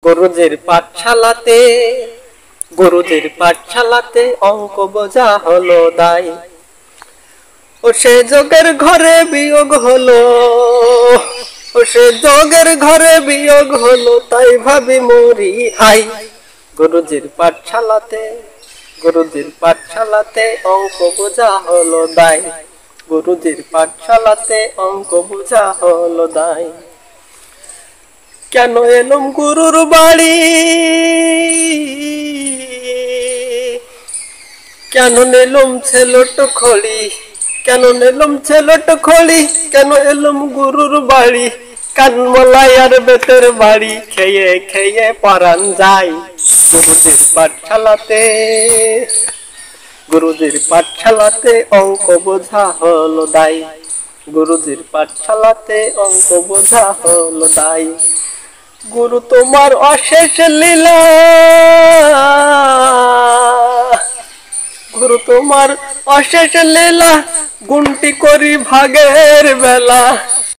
গুরুজির পাঠশালাতে গুরুজির পাঠশালাতে অঙ্ক বোঝা হলো দায়। ও সে যোগের ঘরে বিয়োগ হলো, ও সে যোগের ঘরে বিয়োগ হলো, তাই ভাবি মরি হাই। গুরুজির পাঠশালাতে গুরুজির পাঠশালাতে অঙ্ক বোঝা হলো দায়। গুরুজির পাঠশালাতে অঙ্ক বোঝা হলো দায়। কেন এলুম গুরুর বাড়ি, কেন নিলুম ছেলট খড়ি, কেন নিলুম ছেলট খড়ি, কেন এলুম গুরুর বাড়ি। কানমলাই আর বেতের বাড়ি খেয়ে খেয়ে পরাণ যায়। গুরুজির পাঠশালাতে গুরুজির পাঠশালাতে অঙ্ক বোঝা হলো দায়। গুরুজির পাঠশালাতে অঙ্ক বোঝা হলো দায়। গুরু তোমার অশেষ লীলা, গুরু তোমার অশেষ লীলা, গুনতি করি ভাগের বেলা।